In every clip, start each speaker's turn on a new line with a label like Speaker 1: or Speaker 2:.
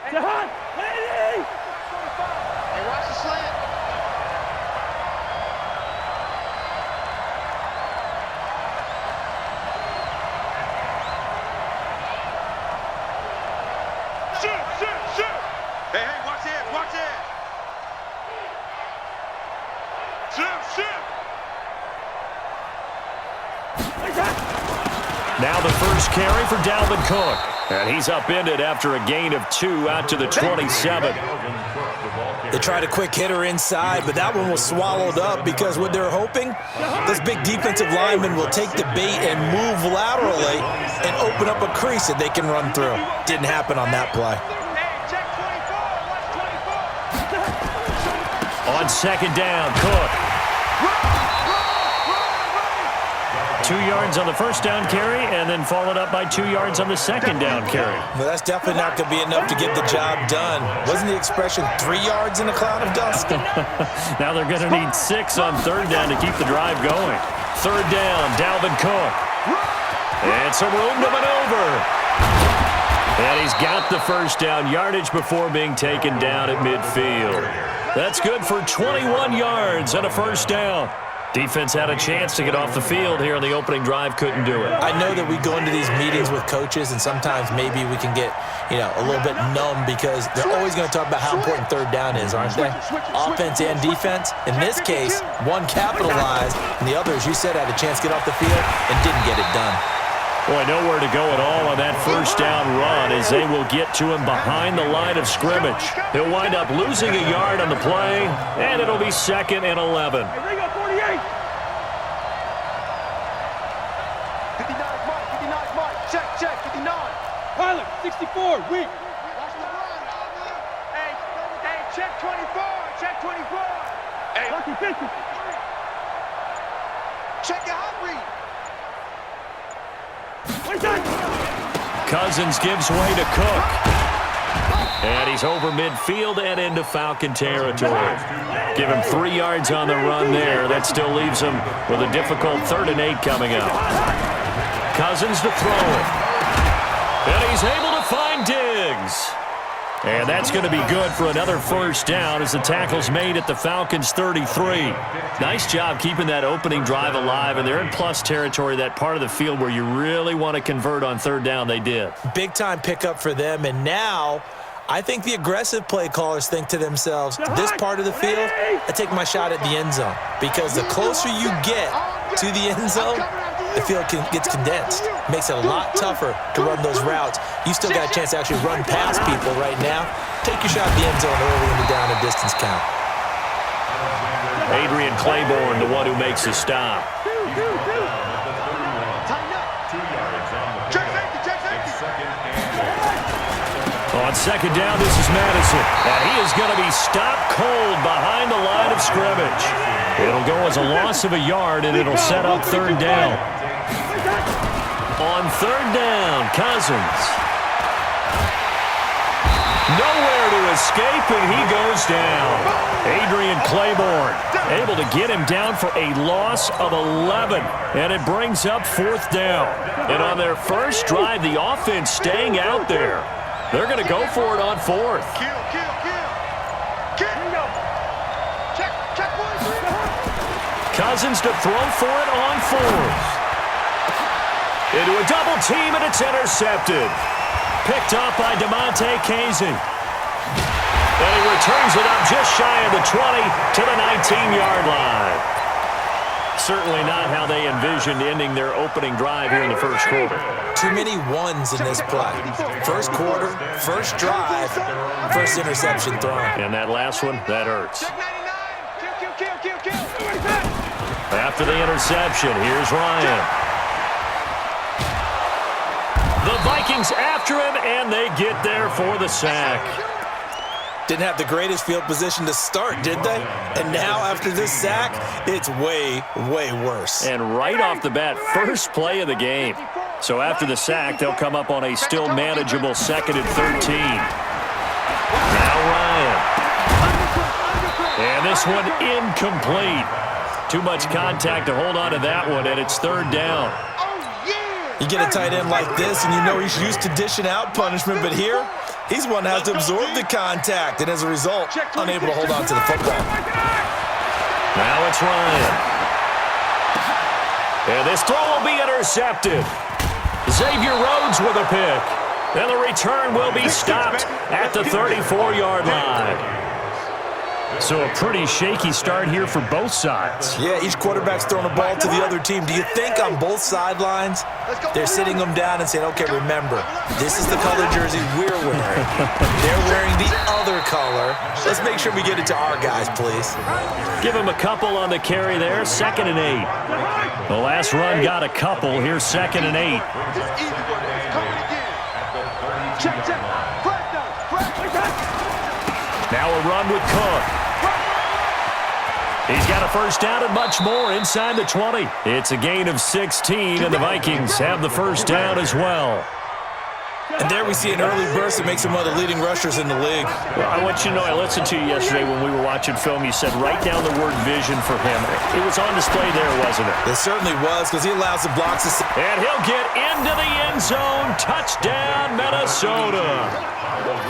Speaker 1: Hey, watch the slant. Shoot. Hey, watch it. Shoot.
Speaker 2: Now the first carry for Dalvin Cook. And he's upended after a gain of 2 out to the 27.
Speaker 3: They tried a quick hitter inside, but that one was swallowed up because what they're hoping, this big defensive lineman will take the bait and move laterally and open up a crease that they can run through. Didn't happen on that play.
Speaker 2: On second down, Cook. 2 yards on the first down carry, and then followed up by 2 yards on the second down carry.
Speaker 3: Well, that's definitely not going to be enough to get the job done. Wasn't the expression 3 yards in a cloud of dust?
Speaker 2: Now they're going to need 6 on third down to keep the drive going. Third down, Dalvin Cook. And some room to maneuver. And he's got the first down yardage before being taken down at midfield. That's good for 21 yards and a first down. Defense had a chance to get off the field here on the opening drive, couldn't do it.
Speaker 3: I know that we go into these meetings with coaches, and sometimes maybe we can get, a little bit numb because they're always going to talk about how important third down is, aren't they? Offense and defense. In this case, one capitalized, and the other, as you said, had a chance to get off the field and didn't get it done.
Speaker 2: Boy, nowhere to go at all on that first down run as they will get to him behind the line of scrimmage. He'll wind up losing a yard on the play, and it'll be 2nd and 11.
Speaker 4: 64, weak.
Speaker 1: Hey, check 24. Hey,
Speaker 4: Lucky 50.
Speaker 1: check your hot read.
Speaker 2: Cousins gives way to Cook. And he's over midfield and into Falcon territory. Give him 3 yards on the run there. That still leaves him with a difficult 3rd and 8 coming up. Cousins to throw it. And he's able to find Diggs. And that's going to be good for another first down as the tackle's made at the Falcons' 33. Nice job keeping that opening drive alive, and they're in plus territory, that part of the field where you really want to convert on third down. They did.
Speaker 3: Big-time pickup for them, and now I think the aggressive play callers think to themselves, this part of the field, I take my shot at the end zone, because the closer you get to the end zone, the field gets condensed. Makes it a lot tougher to run those routes. You still got a chance to actually run past people right now. Take your shot at the end zone early in the down and distance count.
Speaker 2: Adrian Claiborne, the one who makes the stop. On second down, this is Madison. And he is going to be stopped cold behind the line of scrimmage. It'll go as a loss of a yard, and it'll set up third down. On third down, Cousins. Nowhere to escape, and he goes down. Adrian Claiborne able to get him down for a loss of 11, and it brings up 4th down. And on their first drive, the offense staying out there. They're going to go for it on 4th.
Speaker 1: Kill. Check 1, 3.
Speaker 2: Cousins to throw for it on 4th. Into a double team, and it's intercepted. Picked up by DeMonte Casey. And he returns it up just shy of the 20 to the 19-yard line. Certainly not how they envisioned ending their opening drive here in the first quarter.
Speaker 3: Too many ones in this play. First quarter, first drive, first interception thrown.
Speaker 2: And that last one, that hurts.
Speaker 1: Check 99. Kill.
Speaker 2: After the interception, here's Ryan. The Vikings after him, and they get there for the sack.
Speaker 3: Didn't have the greatest field position to start, did they? And now, after this sack, it's way, way worse.
Speaker 2: And right off the bat, first play of the game. So after the sack, they'll come up on a still manageable 2nd and 13. Now Ryan. And this one incomplete. Too much contact to hold on to that one, and it's third down.
Speaker 3: You get a tight end like this, and you know he's used to dishing out punishment, but here, He's one that has to absorb the contact, and as a result, unable to hold on to the football.
Speaker 2: Now it's Ryan. And this throw will be intercepted. Xavier Rhodes with a pick. And the return will be stopped at the 34-yard line. So a pretty shaky start here for both sides.
Speaker 3: Yeah, each quarterback's throwing a ball to the other team. Do you think on both sidelines they're sitting them down and saying, okay, remember, this is the color jersey we're wearing. They're wearing the other color. Let's make sure we get it to our guys, please.
Speaker 2: Give him a couple on the carry there, 2nd and 8. The last run got a couple. Here's 2nd and 8. Now a run with Cook. He's got a first down and much more inside the 20. It's a gain of 16, and the Vikings have the first down as well.
Speaker 3: And there we see an early burst that makes him one of the leading rushers in the league.
Speaker 4: Well, I want you to know, I listened to you yesterday when we were watching film. You said write down the word vision for him. It was on display there, wasn't it?
Speaker 3: It certainly was, because he allows the blocks to...
Speaker 2: And he'll get into the end zone. Touchdown, Minnesota.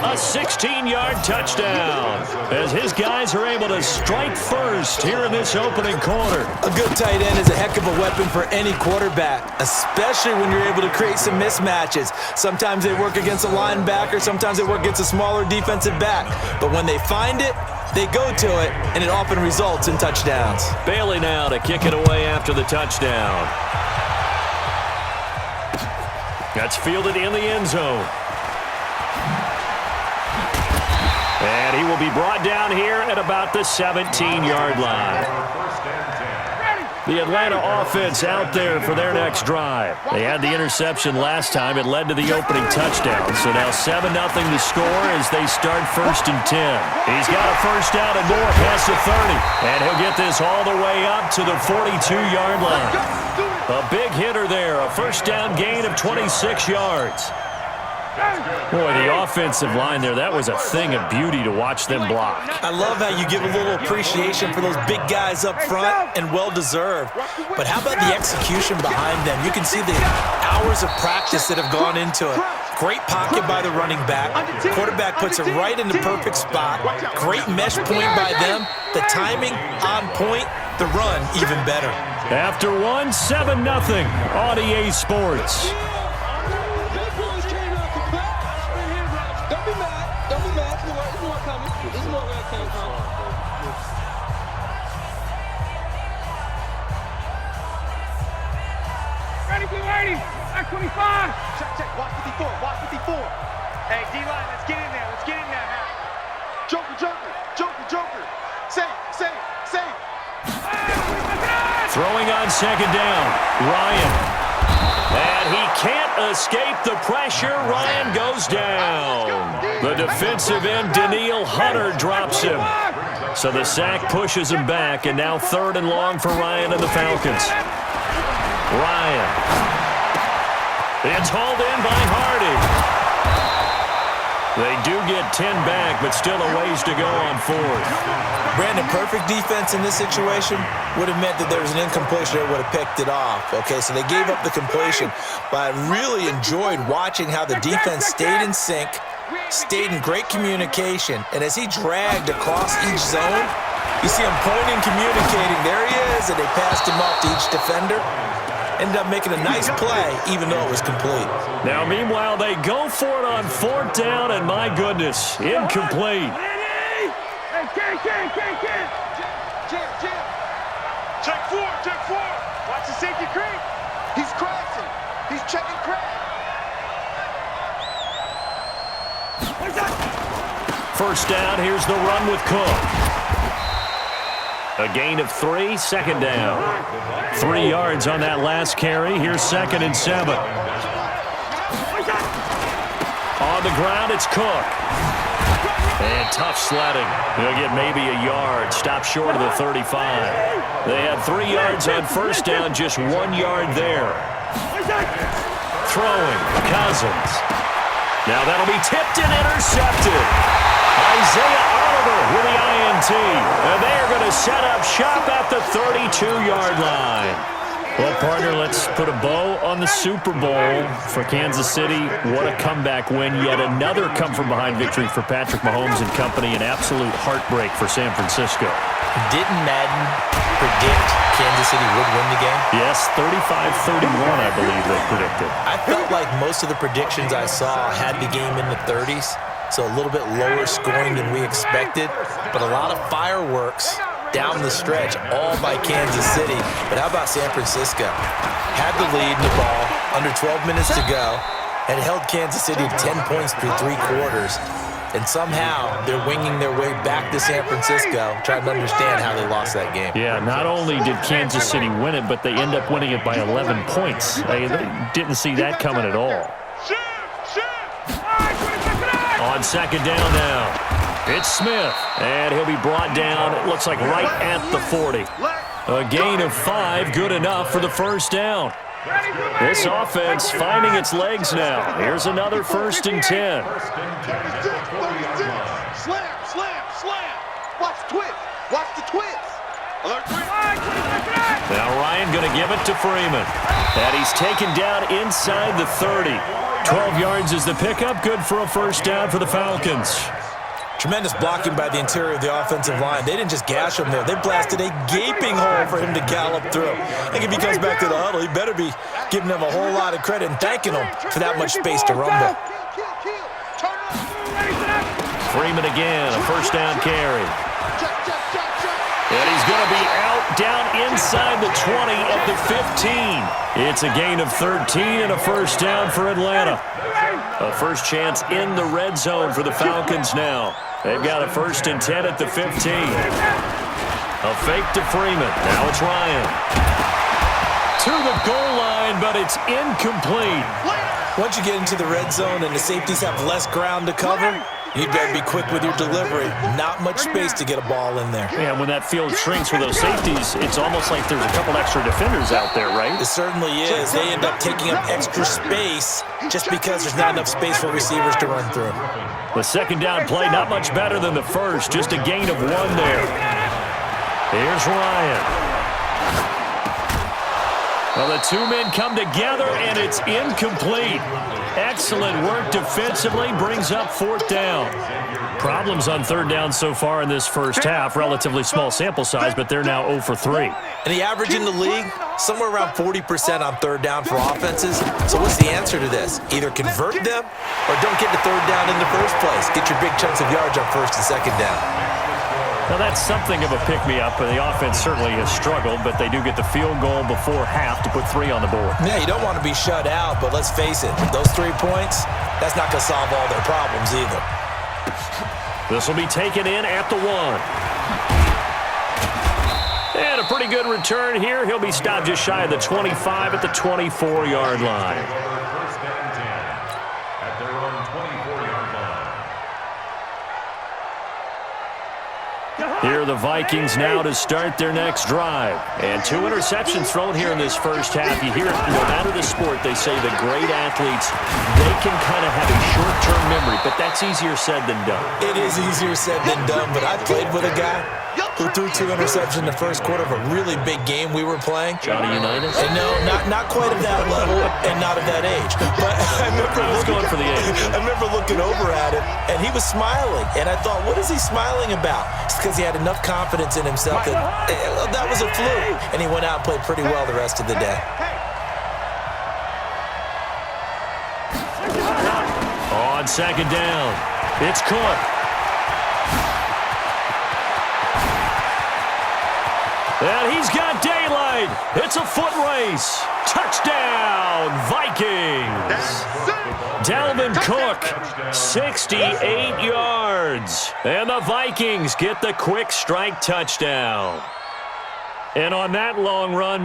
Speaker 2: A 16-yard touchdown as his guys are able to strike first here in this opening quarter.
Speaker 3: A good tight end is a heck of a weapon for any quarterback, especially when you're able to create some mismatches. Sometimes they work against a linebacker, sometimes they work against a smaller defensive back. But when they find it, they go to it, and it often results in touchdowns.
Speaker 2: Bailey now to kick it away after the touchdown. That's fielded in the end zone. And he will be brought down here at about the 17-yard line. The Atlanta offense out there for their next drive. They had the interception last time. It led to the opening touchdown. So now 7-0 to score as they start 1st and 10. He's got a first down and more past the 30. And he'll get this all the way up to the 42-yard line. A big hitter there. A first down gain of 26 yards. Boy, the offensive line there, that was a thing of beauty to watch them block.
Speaker 3: I love how you give a little appreciation for those big guys up front, and well-deserved. But how about the execution behind them? You can see the hours of practice that have gone into it. Great pocket by the running back. Quarterback puts it right in the perfect spot. Great mesh point by them. The timing on point. The run even better.
Speaker 2: After one, 7-0 on EA Sports.
Speaker 1: Back 25. Check. Watch 54. Hey, D-line, let's get in there. Now. Joker. Safe.
Speaker 2: Throwing on 2nd down. Ryan. And he can't escape the pressure. Ryan goes down. The defensive end, Daniil Hunter, drops him. So the sack pushes him back, and now 3rd and long for Ryan and the Falcons. Ryan. It's hauled in by Hardy. They do get 10 back, but still a ways to go on 4th.
Speaker 3: Brandon, perfect defense in this situation would have meant that there was an incompletion that would have picked it off. Okay, so they gave up the completion, but I really enjoyed watching how the defense stayed in sync, stayed in great communication, and as he dragged across each zone, you see him pointing, communicating. There he is, and they passed him off to each defender. Ended up making a nice play, even though it was complete.
Speaker 2: Now, meanwhile, they go for it on 4th down, and my goodness, incomplete.
Speaker 1: Check four. Watch the safety creep. He's crashing. He's checking crack.
Speaker 2: 1st down, here's the run with Cook. A gain of 3, 2nd down. 3 yards on that last carry. Here's 2nd and 7. On the ground, it's Cook. And tough sledding. He'll get maybe a yard. Stop short of the 35. They had 3 yards on 1st down, just 1 yard there. Throwing, Cousins. Now that'll be tipped and intercepted. Isaiah Oliver with the INT. And they are going to set up shop at the 32-yard line.
Speaker 4: Well, partner, let's put a bow on the Super Bowl for Kansas City. What a comeback win. Yet another come-from-behind victory for Patrick Mahomes and company. An absolute heartbreak for San Francisco.
Speaker 3: Didn't Madden predict Kansas City would win the game?
Speaker 4: Yes, 35-31, I believe they predicted.
Speaker 3: I felt like most of the predictions I saw had the game in the 30s, so a little bit lower scoring than we expected, but a lot of fireworks down the stretch, all by Kansas City. But how about San Francisco? Had the lead in the ball, under 12 minutes to go, and held Kansas City to 10 points through 3 quarters. And somehow they're winging their way back to San Francisco, trying to understand how they lost that game.
Speaker 4: Yeah, not only did Kansas City win it, but they end up winning it by 11 points. They didn't see that coming at all. On second down now. It's Smith, and he'll be brought down, it looks like right at the 40. A gain of 5, good enough for the first down. This offense finding its legs now. Here's another 1st and 10.
Speaker 1: Slam. Watch the twist. Watch the twist.
Speaker 2: Now Ryan going to give it to Freeman. And he's taken down inside the 30. 12 yards is the pickup. Good for a 1st down for the Falcons.
Speaker 3: Tremendous blocking by the interior of the offensive line. They didn't just gash him there. They blasted a gaping hole for him to gallop through. I think if he comes back to the huddle, he better be giving them a whole lot of credit and thanking them for that much space to rumble.
Speaker 2: Freeman again, a 1st down carry. And he's going to be out down inside the 20 at the 15. It's a gain of 13 and a 1st down for Atlanta. A first chance in the red zone for the Falcons now. They've got a 1st and 10 at the 15. A fake to Freeman. Now it's Ryan. To the goal line, but it's incomplete.
Speaker 3: Once you get into the red zone and the safeties have less ground to cover, you'd better be quick with your delivery. Not much space to get a ball in there.
Speaker 4: Yeah, when that field shrinks with those safeties, it's almost like there's a couple extra defenders out there, right?
Speaker 3: It certainly is. They end up taking up extra space just because there's not enough space for receivers to run through.
Speaker 2: The 2nd down play, not much better than the first. Just a gain of 1 there. Here's Ryan. Well, the 2 men come together, and it's incomplete. Excellent work defensively, brings up 4th down. Problems on 3rd down so far in this first half. Relatively small sample size, but they're now 0 for 3.
Speaker 3: And the average in the league, somewhere around 40% on 3rd down for offenses. So what's the answer to this? Either convert them or don't get the 3rd down in the first place. Get your big chunks of yards on 1st and 2nd down.
Speaker 2: Now, that's something of a pick-me-up, and the offense certainly has struggled, but they do get the field goal before half to put 3 on the board.
Speaker 3: Yeah, you don't want to be shut out, but let's face it, those 3 points, that's not going to solve all their problems either.
Speaker 2: This will be taken in at the 1. And a pretty good return here. He'll be stopped just shy of the 25 at the 24-yard line. Here are the Vikings now to start their next drive. And 2 interceptions thrown here in this first half. You hear it, no matter the sport, they say the great athletes, they can kind of have a short-term memory, but that's easier said than done.
Speaker 3: It is easier said than done, but I played with a guy who threw 2 interceptions in the first quarter of a really big game we were playing.
Speaker 2: Johnny Unitas?
Speaker 3: And no, not quite of that level and not of that age. But I remember looking over at him, and he was smiling. And I thought, what is he smiling about? It's because he had enough confidence in himself that was a fluke. And he went out and played pretty well the rest of the day.
Speaker 2: On 2nd down, it's Cook. And he's got daylight. It's a foot race. Touchdown, Vikings. Dalvin Cook, 68 yards. And the Vikings get the quick strike touchdown. And on that long run,